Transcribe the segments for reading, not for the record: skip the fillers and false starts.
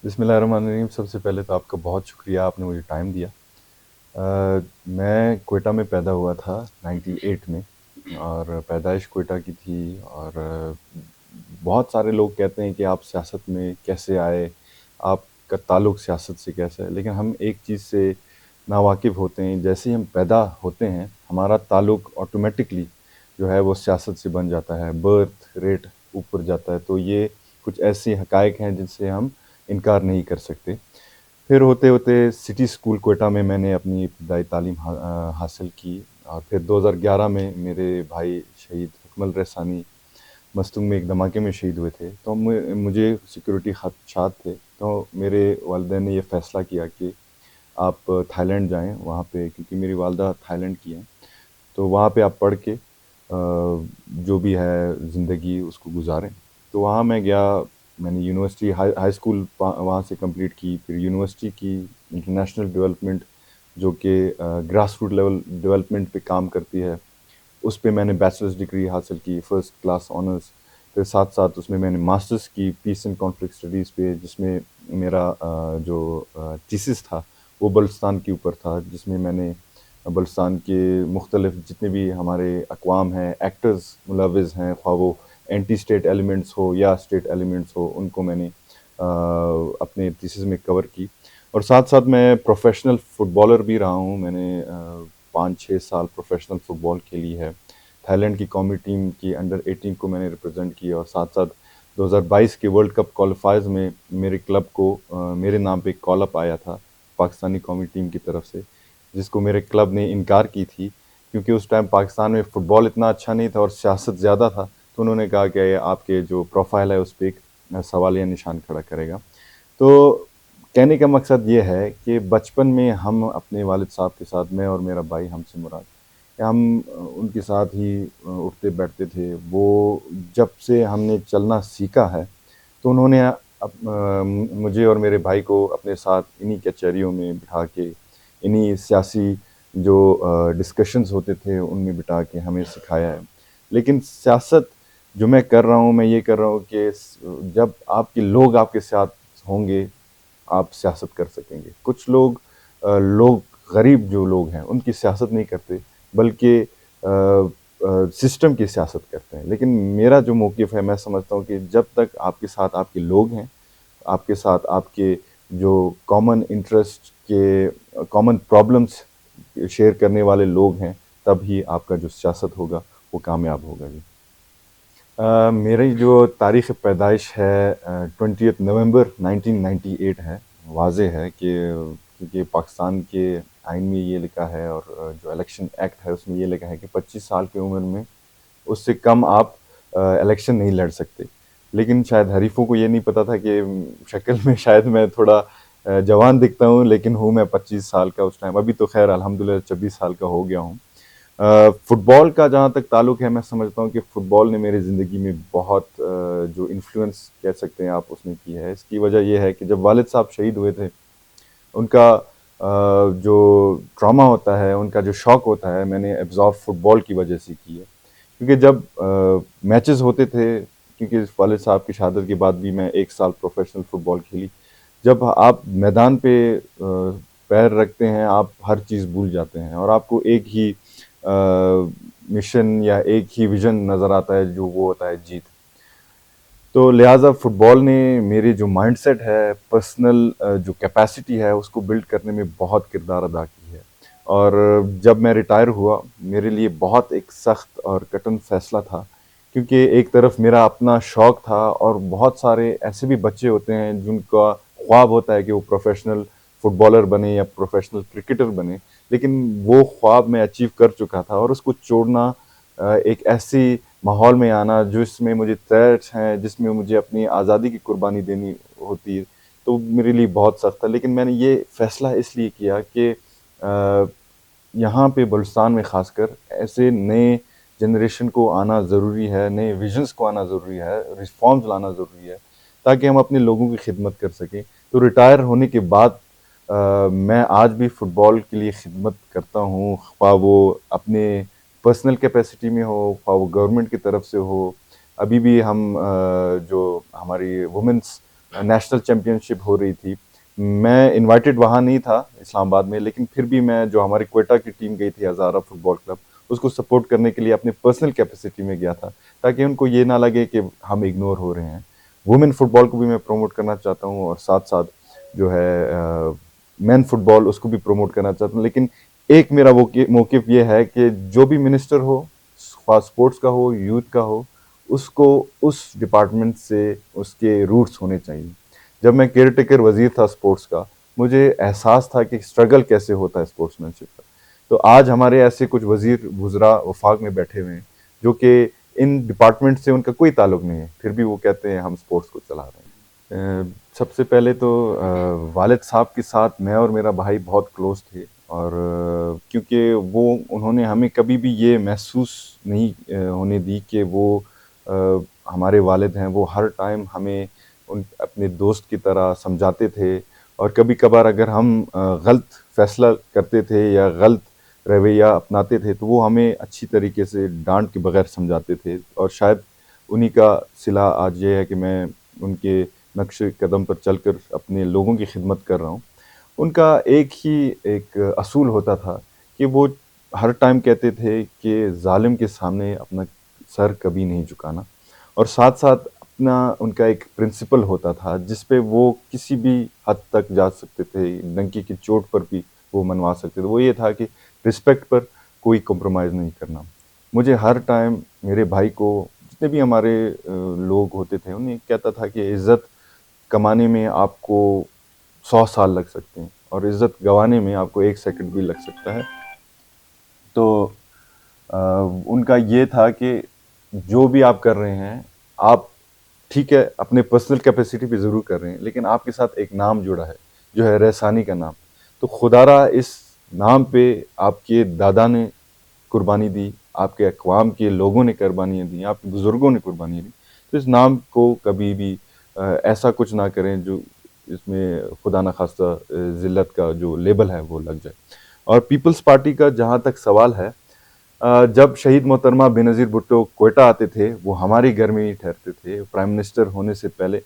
بسم اللہ الرحمن الرحیم. سب سے پہلے تو آپ کا بہت شکریہ، آپ نے مجھے ٹائم دیا. میں کوئٹہ میں پیدا ہوا تھا 98 میں، اور پیدائش کوئٹہ کی تھی. اور بہت سارے لوگ کہتے ہیں کہ آپ سیاست میں کیسے آئے، آپ کا تعلق سیاست سے کیسا ہے. لیکن ہم ایک چیز سے ناواقف ہوتے ہیں، جیسے ہی ہم پیدا ہوتے ہیں ہمارا تعلق آٹومیٹکلی جو ہے وہ سیاست سے بن جاتا ہے، برتھ ریٹ اوپر جاتا ہے. تو یہ کچھ ایسی حقائق ہیں جن سے ہم انکار نہیں کر سکتے. پھر ہوتے ہوتے سٹی اسکول کوئٹہ میں میں نے اپنی ابتدائی تعلیم حاصل کی، اور پھر 2011 میں میرے بھائی شہید حکمل رحسانی مستونگ میں ایک دھماکے میں شہید ہوئے تھے. تو مجھے سیکورٹی خدشات تھے، تو میرے والدین نے یہ فیصلہ کیا کہ آپ تھائی لینڈ جائیں وہاں پہ، کیونکہ میری والدہ تھائی لینڈ کی ہیں. تو وہاں پہ آپ پڑھ کے جو بھی ہے زندگی اس کو گزاریں. تو وہاں میں گیا، میں نے یونیورسٹی ہائی اسکول وہاں سے کمپلیٹ کی، پھر یونیورسٹی کی انٹرنیشنل ڈیولپمنٹ جو کہ گراس روٹ لیول ڈیولپمنٹ پہ کام کرتی ہے، اس پہ میں نے بیچلرز ڈگری حاصل کی، فرسٹ کلاس آنرس. پھر ساتھ ساتھ اس میں میں نے ماسٹرز کی پیس اینڈ کانفلکٹ اسٹڈیز پہ، جس میں میرا جو تھیسس تھا وہ بلوچستان کے اوپر تھا، جس میں میں نے بلوچستان کے مختلف جتنے بھی ہمارے اقوام ہیں، ایکٹرز ملوث ہیں، خواہ وہ اینٹی اسٹیٹ ایلیمنٹس ہو یا اسٹیٹ ایلیمنٹس ہو، ان کو میں نے اپنے تھیسس میں کور کی. اور ساتھ ساتھ میں پروفیشنل فٹ بالر بھی رہا ہوں. میں نے 5-6 سال پروفیشنل فٹ بال کھیلی ہے. تھائی لینڈ کی قومی ٹیم کی انڈر 18 کو میں نے ریپرزینٹ کیا، اور ساتھ ساتھ 2022 کے ورلڈ کپ کوالیفائرز میں میرے کلب کو میرے نام پہ ایک کال اپ آیا تھا پاکستانی قومی ٹیم کی طرف سے، جس کو میرے کلب نے انکار کی تھی، کیونکہ اس ٹائم پاکستان میں فٹ بال اتنا اچھا نہیں تھا اور سیاست زیادہ تھا. تو انہوں نے کہا کہ آپ کے جو پروفائل ہے اس پہ ایک سوالیہ نشان کھڑا کرے گا. تو کہنے کا مقصد یہ ہے کہ بچپن میں ہم اپنے والد صاحب کے ساتھ، میں اور میرا بھائی، ہم سے مراد، کہ ہم ان کے ساتھ ہی اٹھتے بیٹھتے تھے. وہ جب سے ہم نے چلنا سیکھا ہے تو انہوں نے مجھے اور میرے بھائی کو اپنے ساتھ انہی کچہریوں میں بٹھا کے، انہی سیاسی جو ڈسکشنز ہوتے تھے ان میں بٹھا کے ہمیں سکھایا ہے. لیکن سیاست جو میں کر رہا ہوں، میں یہ کر رہا ہوں کہ جب آپ کے لوگ آپ کے ساتھ ہوں گے آپ سیاست کر سکیں گے. کچھ لوگ غریب جو لوگ ہیں ان کی سیاست نہیں کرتے، بلکہ سسٹم کی سیاست کرتے ہیں. لیکن میرا جو موقف ہے، میں سمجھتا ہوں کہ جب تک آپ کے ساتھ آپ کے لوگ ہیں، آپ کے ساتھ آپ کے جو کامن انٹرسٹ کے کامن پرابلمس شیئر کرنے والے لوگ ہیں، تب ہی آپ کا جو سیاست ہوگا وہ کامیاب ہوگا. جی، میری جو تاریخ پیدائش ہے 20 نومبر 1998 ہے. واضح ہے کہ کیونکہ پاکستان کے آئین میں یہ لکھا ہے، اور جو الیکشن ایکٹ ہے اس میں یہ لکھا ہے کہ 25 سال کی عمر میں اس سے کم آپ الیکشن نہیں لڑ سکتے. لیکن شاید حریفوں کو یہ نہیں پتا تھا کہ شکل میں شاید میں تھوڑا جوان دکھتا ہوں، لیکن ہوں میں 25 سال کا اس ٹائم. ابھی تو خیر الحمدللہ 26 سال کا ہو گیا ہوں. فٹ بال کا جہاں تک تعلق ہے، میں سمجھتا ہوں کہ فٹ بال نے میری زندگی میں بہت جو انفلوئنس کہہ سکتے ہیں آپ اس نے کی ہے. اس کی وجہ یہ ہے کہ جب والد صاحب شہید ہوئے تھے، ان کا جو ٹراما ہوتا ہے، ان کا جو شوق ہوتا ہے، میں نے ایبزارو فٹ بال کی وجہ سے کی ہے. کیونکہ جب میچز ہوتے تھے، کیونکہ والد صاحب کی شہادت کے بعد بھی میں 1 سال پروفیشنل فٹ بال کھیلی. جب آپ میدان پہ پیر رکھتے ہیں آپ ہر چیز بھول جاتے ہیں، اور آپ کو ایک ہی مشن یا ایک ہی ویژن نظر آتا ہے، جو وہ ہوتا ہے جیت. تو لہٰذا فٹ بال نے میری جو مائنڈ سیٹ ہے، پرسنل جو کیپیسٹی ہے، اس کو بلڈ کرنے میں بہت کردار ادا کی ہے. اور جب میں ریٹائر ہوا، میرے لیے بہت ایک سخت اور کٹن فیصلہ تھا، کیونکہ ایک طرف میرا اپنا شوق تھا، اور بہت سارے ایسے بھی بچے ہوتے ہیں جن کا خواب ہوتا ہے کہ وہ پروفیشنل فٹ بالر بنے یا پروفیشنل کرکٹر بنے. لیکن وہ خواب میں اچیو کر چکا تھا، اور اس کو چھوڑنا، ایک ایسی ماحول میں آنا جس میں مجھے تھریٹس ہیں، جس میں مجھے اپنی آزادی کی قربانی دینی ہوتی ہے، تو میرے لیے بہت سخت تھا. لیکن میں نے یہ فیصلہ اس لیے کیا کہ یہاں پہ بلوچستان میں خاص کر ایسے نئے جنریشن کو آنا ضروری ہے، نئے ویژنس کو آنا ضروری ہے، ریفارمز لانا ضروری ہے، تاکہ ہم اپنے لوگوں کی خدمت کر سکیں. تو ریٹائر ہونے کے بعد میں آج بھی فٹ بال کے لیے خدمت کرتا ہوں، خواہ وہ اپنے پرسنل کیپیسٹی میں ہو، خواہ وہ گورنمنٹ کی طرف سے ہو. ابھی بھی ہم جو ہماری وومنس نیشنل چیمپئن شپ ہو رہی تھی. میں انوائٹڈ وہاں نہیں تھا اسلام آباد میں, لیکن پھر بھی میں جو ہماری کوئٹہ کی ٹیم گئی تھی ہزارہ فٹ بال کلب, اس کو سپورٹ کرنے کے لیے اپنے پرسنل کیپیسٹی میں گیا تھا, تاکہ ان کو یہ نہ لگے کہ ہم اگنور ہو رہے ہیں. وومن فٹ بال کو بھی میں پروموٹ کرنا چاہتا ہوں, اور ساتھ ساتھ جو ہے مین فٹ بال اس کو بھی پروموٹ کرنا چاہتا ہوں. لیکن ایک میرا موقف یہ ہے کہ جو بھی منسٹر ہو, خواہ اسپورٹس کا ہو, یوتھ کا ہو, اس کو اس ڈپارٹمنٹ سے اس کے روٹس ہونے چاہیے. جب میں کیئر ٹیکر وزیر تھا اسپورٹس کا, مجھے احساس تھا کہ اسٹرگل کیسے ہوتا ہے اسپورٹس مین شپ کا. تو آج ہمارے ایسے کچھ وزیر وزراء وفاق میں بیٹھے ہوئے ہیں جو کہ ان ڈپارٹمنٹ سے ان کا کوئی تعلق نہیں ہے, پھر بھی وہ کہتے ہیں ہم اسپورٹس کو چلا رہے ہیں. سب سے پہلے تو والد صاحب کے ساتھ میں اور میرا بھائی بہت کلوز تھے, اور کیونکہ انہوں نے ہمیں کبھی بھی یہ محسوس نہیں ہونے دی کہ وہ ہمارے والد ہیں. وہ ہر ٹائم ہمیں اپنے دوست کی طرح سمجھاتے تھے, اور کبھی کبھار اگر ہم غلط فیصلہ کرتے تھے یا غلط رویہ اپناتے تھے تو وہ ہمیں اچھی طریقے سے ڈانٹ کے بغیر سمجھاتے تھے. اور شاید انہی کا صلہ آج یہ ہے کہ میں ان کے نقش قدم پر چل کر اپنے لوگوں کی خدمت کر رہا ہوں. ان کا ایک اصول ہوتا تھا کہ وہ ہر ٹائم کہتے تھے کہ ظالم کے سامنے اپنا سر کبھی نہیں جھکانا, اور ساتھ ساتھ ان کا ایک پرنسپل ہوتا تھا جس پہ وہ کسی بھی حد تک جا سکتے تھے, ڈنکی کی چوٹ پر بھی وہ منوا سکتے تھے. وہ یہ تھا کہ رسپیکٹ پر کوئی کمپرومائز نہیں کرنا. مجھے ہر ٹائم میرے بھائی کو, جتنے بھی ہمارے لوگ ہوتے تھے, انہیں کہتا تھا کہ عزت کمانے میں آپ کو 100 سال لگ سکتے ہیں, اور عزت گنوانے میں آپ کو 1 سیکنڈ بھی لگ سکتا ہے. تو ان کا یہ تھا کہ جو بھی آپ کر رہے ہیں, آپ ٹھیک ہے اپنے پرسنل کیپیسٹی پہ ضرور کر رہے ہیں, لیکن آپ کے ساتھ ایک نام جڑا ہے جو ہے رحسانی کا نام. تو خدا را اس نام پہ آپ کے دادا نے قربانی دی, آپ کے اقوام کے لوگوں نے قربانیاں دی, آپ کے بزرگوں نے قربانیاں دی. تو اس نام کو کبھی بھی ایسا کچھ نہ کریں جو اس میں خدا نخواستہ ذلت کا جو لیبل ہے وہ لگ جائے. اور پیپلز پارٹی کا جہاں تک سوال ہے, جب شہید محترمہ بینظیر بھٹو کوئٹہ آتے تھے, وہ ہمارے گھر میں ہی ٹھہرتے تھے پرائم منسٹر ہونے سے پہلے.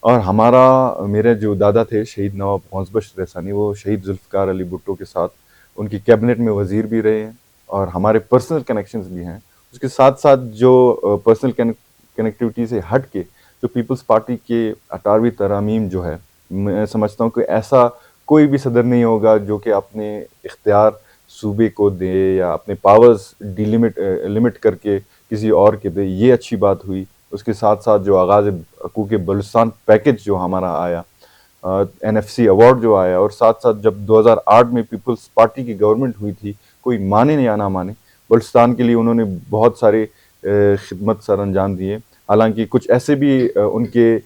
اور میرے جو دادا تھے شہید نواب غوث رحسانی, وہ شہید ذوالفقار علی بھٹو کے ساتھ ان کی کیبنٹ میں وزیر بھی رہے ہیں, اور ہمارے پرسنل کنیکشنز بھی ہیں. اس کے ساتھ ساتھ جو پرسنل کنیکٹیوٹی سے ہٹ کے جو پیپلز پارٹی کے 18ویں ترامیم جو ہے, میں سمجھتا ہوں کہ ایسا کوئی بھی صدر نہیں ہوگا جو کہ اپنے اختیار صوبے کو دے یا اپنے پاورز لمٹ کر کے کسی اور کے دے. یہ اچھی بات ہوئی. اس کے ساتھ ساتھ جو آغاز حقوق بلوچستان پیکج جو ہمارا آیا, NFC ایوارڈ جو آیا, اور ساتھ ساتھ جب 2008 میں پیپلز پارٹی کی گورنمنٹ ہوئی تھی, کوئی مانے یا نہ مانے, بلوچستان کے لیے انہوں نے بہت سارے خدمت سر انجام دیے. حالانکہ کچھ ایسے بھی ان کے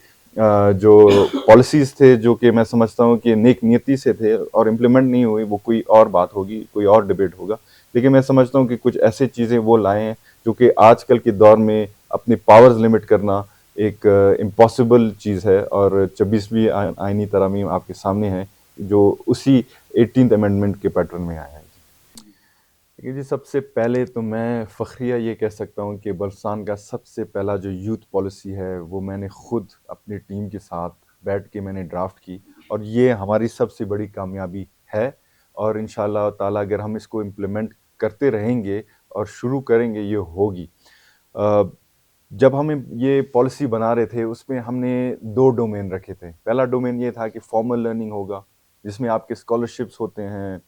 جو پالیسیز تھے جو کہ میں سمجھتا ہوں کہ نیک نیتی سے تھے اور امپلیمنٹ نہیں ہوئی, وہ کوئی اور بات ہوگی, کوئی اور ڈیبیٹ ہوگا. لیکن میں سمجھتا ہوں کہ کچھ ایسے چیزیں وہ لائے ہیں جو کہ آج کل کے دور میں اپنی پاورز لمٹ کرنا ایک امپاسبل چیز ہے. اور 26ویں آئینی ترامیم آپ کے سامنے ہے جو اسی 18th امینڈمنٹ کے پیٹرن میں آیا ہے. جی, سب سے پہلے تو میں فخریہ یہ کہہ سکتا ہوں کہ بلوچستان کا سب سے پہلا جو یوتھ پالیسی ہے وہ میں نے خود اپنی ٹیم کے ساتھ بیٹھ کے میں نے ڈرافٹ کی, اور یہ ہماری سب سے بڑی کامیابی ہے. اور انشاءاللہ تعالیٰ اگر ہم اس کو امپلیمنٹ کرتے رہیں گے اور شروع کریں گے, یہ ہوگی. جب ہم یہ پالیسی بنا رہے تھے اس میں ہم نے 2 ڈومین رکھے تھے. پہلا ڈومین یہ تھا کہ فارمل لرننگ ہوگا, جس میں آپ کے اسکالرشپس ہوتے ہیں,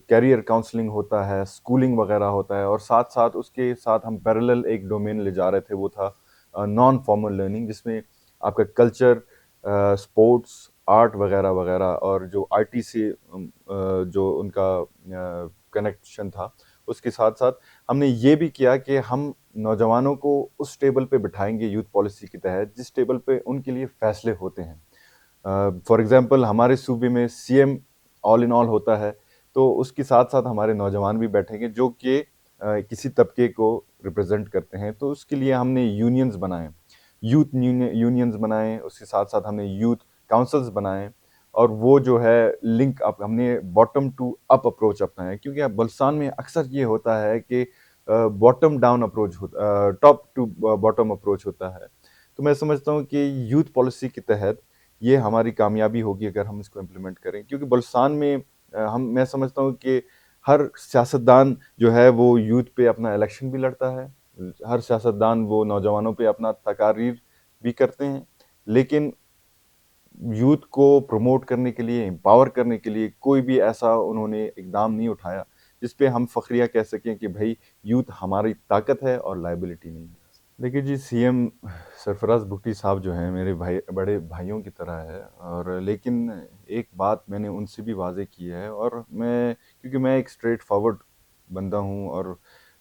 کیریئر کاؤنسلنگ ہوتا ہے, اسکولنگ وغیرہ ہوتا ہے, اور ساتھ ساتھ اس کے ساتھ ہم پیرالل ایک ڈومین لے جا رہے تھے, وہ تھا نان فارمل لرننگ, جس میں آپ کا کلچر, اسپورٹس, آرٹ وغیرہ وغیرہ, اور جو IT سے جو ان کا کنیکشن تھا. اس کے ساتھ ساتھ ہم نے یہ بھی کیا کہ ہم نوجوانوں کو اس ٹیبل پہ بٹھائیں گے یوتھ پالیسی کے تحت جس ٹیبل پہ ان کے لیے فیصلے ہوتے ہیں. فار ایگزامپل ہمارے صوبے میں CM آل ان آل ہوتا ہے, تو اس کے ساتھ ساتھ ہمارے نوجوان بھی بیٹھیں گے جو کہ کسی طبقے کو ریپرزینٹ کرتے ہیں. تو اس کے لیے ہم نے یونینز بنائے, یوتھ یونینز بنائے. اس کے ساتھ ساتھ ہم نے یوتھ کاؤنسلز بنائے, اور وہ جو ہے لنک اپ ہم نے باٹم ٹو اپ اپروچ اپنایا, کیونکہ بلوچستان میں اکثر یہ ہوتا ہے کہ باٹم ڈاؤن اپروچ ہوتا, ٹاپ ٹو باٹم اپروچ ہوتا ہے. تو میں سمجھتا ہوں کہ یوتھ پالیسی کے تحت یہ ہماری کامیابی ہوگی اگر ہم اس کو امپلیمنٹ کریں. کیونکہ بلوچستان میں میں سمجھتا ہوں کہ ہر سیاستدان جو ہے وہ یوتھ پہ اپنا الیکشن بھی لڑتا ہے، ہر سیاستدان وہ نوجوانوں پہ اپنا تقاریر بھی کرتے ہیں، لیکن یوتھ کو پروموٹ کرنے کے لیے، امپاور کرنے کے لیے کوئی بھی ایسا انہوں نے اقدام نہیں اٹھایا جس پہ ہم فخریہ کہہ سکیں کہ بھائی یوتھ ہماری طاقت ہے اور لائبلٹی نہیں ہے. دیکھیے جی، سی ایم سرفراز بھٹی صاحب جو ہیں میرے بڑے بھائیوں کی طرح ہے، اور لیکن ایک بات میں نے ان سے بھی واضح کی ہے، اور کیونکہ میں ایک اسٹریٹ فارورڈ بندہ ہوں، اور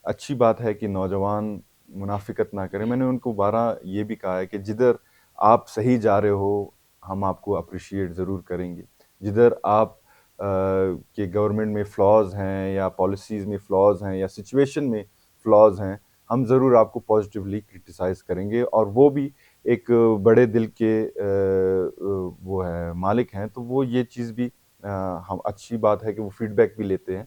اچھی بات ہے کہ نوجوان منافقت نہ کریں. میں نے ان کو بارہ یہ بھی کہا ہے کہ جدھر آپ صحیح جا رہے ہو ہم آپ کو اپریشیٹ ضرور کریں گے، جدھر آپ کہ گورنمنٹ میں فلاز ہیں یا پالیسیز میں فلاز ہیں یا سچویشن میں فلاز ہیں، ہم ضرور آپ کو پازیٹیولی کرٹیسائز کریں گے. اور وہ بھی ایک بڑے دل کے وہ ہے مالک ہیں، تو وہ یہ چیز بھی ہم اچھی بات ہے کہ وہ فیڈ بیک بھی لیتے ہیں.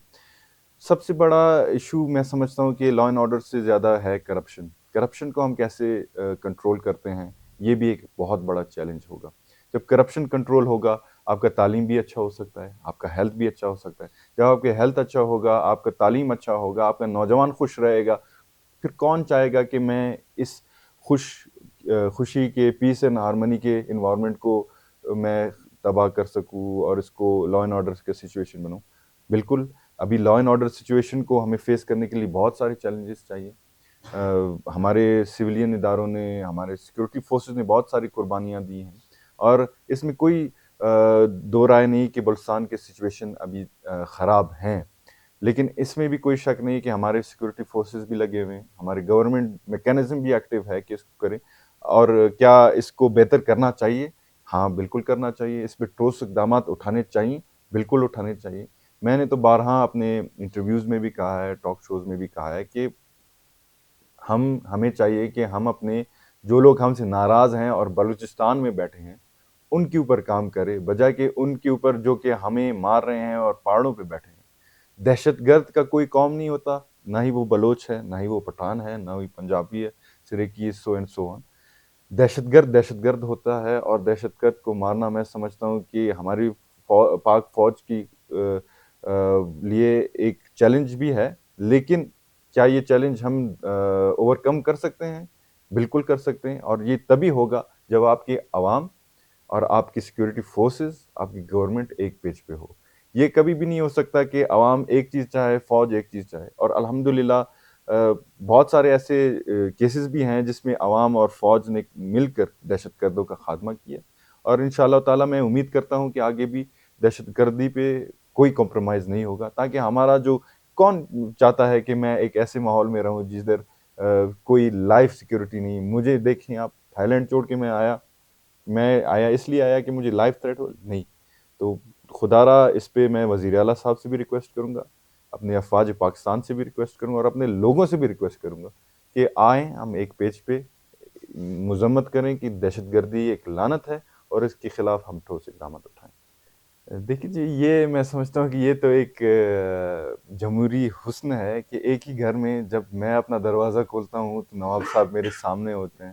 سب سے بڑا ایشو میں سمجھتا ہوں کہ لا اینڈ آرڈر سے زیادہ ہے کرپشن کو ہم کیسے کنٹرول کرتے ہیں، یہ بھی ایک بہت بڑا چیلنج ہوگا. جب کرپشن کنٹرول ہوگا آپ کا تعلیم بھی اچھا ہو سکتا ہے، آپ کا ہیلتھ بھی اچھا ہو سکتا ہے. جب آپ کا ہیلتھ اچھا ہوگا، آپ کا تعلیم اچھا ہوگا، آپ کا نوجوان خوش رہے گا، پھر کون چاہے گا کہ میں اس خوشی کے پیس اینڈ ہارمنی کے انوائرمنٹ کو میں تباہ کر سکوں اور اس کو لا اینڈ آرڈر کے سچویشن بنوں. بالکل ابھی لا اینڈ آرڈر سچویشن کو ہمیں فیس کرنے کے لیے بہت سارے چیلنجز چاہیے. ہمارے سویلین اداروں نے، ہمارے سیکورٹی فورسز نے بہت ساری قربانیاں دی ہیں، اور اس میں کوئی دو رائے نہیں کہ بلوچستان کے سچویشن ابھی خراب ہیں. لیکن اس میں بھی کوئی شک نہیں کہ ہمارے سیکورٹی فورسز بھی لگے ہوئے ہیں، ہمارے گورنمنٹ میکینزم بھی ایکٹیو ہے کہ اس کو کریں. اور کیا اس کو بہتر کرنا چاہیے؟ ہاں بالکل کرنا چاہیے. اس پہ ٹھوس اقدامات اٹھانے چاہیے، بالکل اٹھانے چاہیے. میں نے تو بارہا اپنے انٹرویوز میں بھی کہا ہے، ٹاک شوز میں بھی کہا ہے کہ ہمیں چاہیے کہ ہم اپنے جو لوگ ہم سے ناراض ہیں اور بلوچستان میں بیٹھے ہیں ان کے اوپر کام کرے، بجائے کہ ان کے اوپر جو کہ ہمیں مار رہے ہیں اور پہاڑوں پہ بیٹھے ہیں. دہشت گرد کا کوئی قوم نہیں ہوتا، نہ ہی وہ بلوچ ہے، نہ ہی وہ پٹھان ہے، نہ ہی پنجابی ہے، سریکی سو اینڈ سو آن. دہشت گرد ہوتا ہے، اور دہشت گرد کو مارنا میں سمجھتا ہوں کہ ہماری پاک فوج کی لیے ایک چیلنج بھی ہے. لیکن کیا یہ چیلنج ہم اوور کم کر سکتے ہیں؟ بالکل کر سکتے ہیں. اور یہ تبھی ہوگا جب آپ کی عوام اور آپ کی سیکورٹی فورسز، آپ کی گورنمنٹ ایک پیج پہ ہو. یہ کبھی بھی نہیں ہو سکتا کہ عوام ایک چیز چاہے، فوج ایک چیز چاہے. اور الحمدللہ بہت سارے ایسے کیسز بھی ہیں جس میں عوام اور فوج نے مل کر دہشت گردوں کا خاتمہ کیا. اور انشاءاللہ تعالیٰ میں امید کرتا ہوں کہ آگے بھی دہشت گردی پہ کوئی کمپرومائز نہیں ہوگا، تاکہ ہمارا جو کون چاہتا ہے کہ میں ایک ایسے ماحول میں رہوں جدھر کوئی لائف سیکورٹی نہیں. مجھے دیکھیں آپ، تھائی لینڈ چھوڑ کے میں آیا اس لیے آیا کہ مجھے لائف تھریٹ ہو نہیں. تو خدا را اس پہ میں وزیر اعلیٰ صاحب سے بھی ریکویسٹ کروں گا، اپنے افواج پاکستان سے بھی ریکویسٹ کروں گا، اور اپنے لوگوں سے بھی ریکویسٹ کروں گا کہ آئیں ہم ایک پیج پہ مذمت کریں کہ دہشت گردی ایک لعنت ہے، اور اس کے خلاف ہم ٹھوس اقدامات اٹھائیں. دیکھیے جی، یہ میں سمجھتا ہوں کہ یہ تو ایک جمہوری حسن ہے کہ ایک ہی گھر میں جب میں اپنا دروازہ کھولتا ہوں تو نواب صاحب میرے سامنے ہوتے ہیں،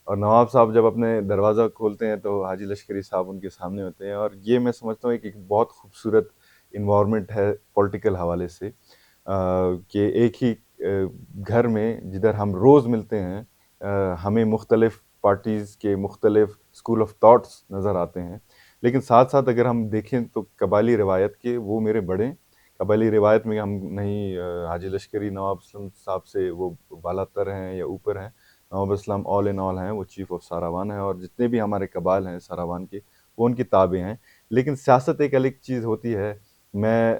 اور نواب صاحب جب اپنے دروازہ کھولتے ہیں تو حاجی لشکری صاحب ان کے سامنے ہوتے ہیں. اور یہ میں سمجھتا ہوں ایک بہت خوبصورت انوائرمنٹ ہے پولیٹیکل حوالے سے، کہ ایک ہی گھر میں جدھر ہم روز ملتے ہیں، ہمیں مختلف پارٹیز کے مختلف اسکول آف تھاٹس نظر آتے ہیں. لیکن ساتھ ساتھ اگر ہم دیکھیں تو قبائلی روایت کے وہ میرے بڑے ہیں. قبائلی روایت میں ہم نہیں حاجی لشکری نواب اسلم صاحب سے وہ بالا تر ہیں یا اوپر ہیں. نواب اسلم آل ان آل ہیں، وہ چیف آف ساراوان ہیں، اور جتنے بھی ہمارے قبائل ہیں ساراوان کے وہ ان کی تابع ہیں. لیکن سیاست ایک الگ چیز ہوتی ہے. میں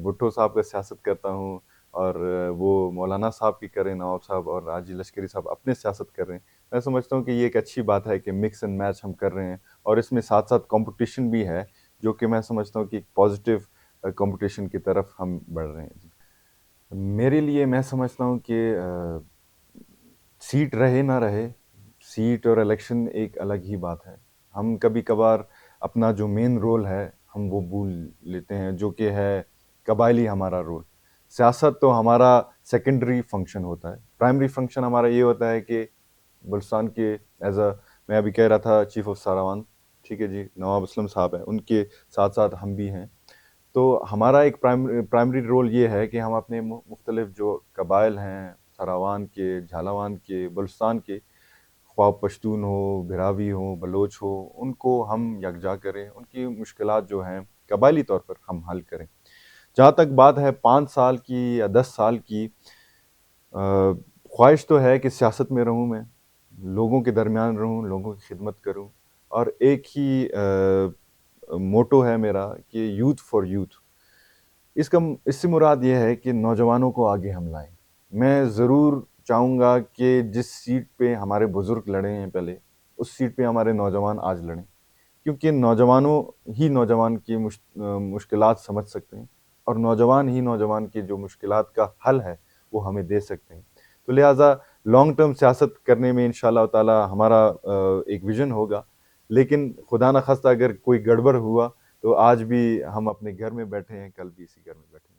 بھٹو صاحب کا سیاست کرتا ہوں، اور وہ مولانا صاحب کی کریں نواب صاحب، اور حاجی لشکری صاحب اپنے سیاست کر رہے ہیں. میں سمجھتا ہوں کہ یہ ایک اچھی بات ہے کہ مکس اینڈ میچ ہم کر رہے ہیں، اور اس میں ساتھ ساتھ کمپٹیشن بھی ہے، جو کہ میں سمجھتا ہوں کہ ایک پازیٹیو کمپٹیشن کی طرف ہم بڑھ رہے ہیں. میرے لیے میں سمجھتا ہوں کہ سیٹ رہے نہ رہے، سیٹ اور الیکشن ایک الگ ہی بات ہے. ہم کبھی کبھار اپنا جو مین رول ہے ہم وہ بھول لیتے ہیں، جو کہ ہے قبائلی ہمارا رول. سیاست تو ہمارا سیکنڈری فنکشن ہوتا ہے. پرائمری فنکشن ہمارا یہ ہوتا ہے کہ بلوچستان کے میں ابھی کہہ رہا تھا چیف آف ساراوان، ٹھیک ہے جی، نواب اسلم صاحب ہیں، ان کے ساتھ ساتھ ہم بھی ہیں. تو ہمارا ایک پرائمری رول یہ ہے کہ ہم اپنے مختلف جو قبائل ہیں، سراوان کے، جھالاوان کے، بلوچستان کے، خواہ پشتون ہو، بھراوی ہو، بلوچ ہو، ان کو ہم یکجا کریں، ان کی مشکلات جو ہیں قبائلی طور پر ہم حل کریں. جہاں تک بات ہے 5 سال کی یا 10 سال کی، خواہش تو ہے کہ سیاست میں رہوں میں، لوگوں کے درمیان رہوں، لوگوں کی خدمت کروں، اور ایک ہی موٹو ہے میرا کہ یوتھ فار یوتھ. اس سے مراد یہ ہے کہ نوجوانوں کو آگے ہم لائیں. میں ضرور چاہوں گا کہ جس سیٹ پہ ہمارے بزرگ لڑے ہیں پہلے، اس سیٹ پہ ہمارے نوجوان آج لڑیں، کیونکہ نوجوان کی مشکلات سمجھ سکتے ہیں، اور نوجوان ہی نوجوان کی جو مشکلات کا حل ہے وہ ہمیں دے سکتے ہیں. تو لہٰذا لانگ ٹرم سیاست کرنے میں انشاءاللہ تعالی ہمارا ایک ویژن ہوگا، لیکن خدا نخواستہ اگر کوئی گڑبڑ ہوا تو آج بھی ہم اپنے گھر میں بیٹھے ہیں، کل بھی اسی گھر میں بیٹھے ہیں.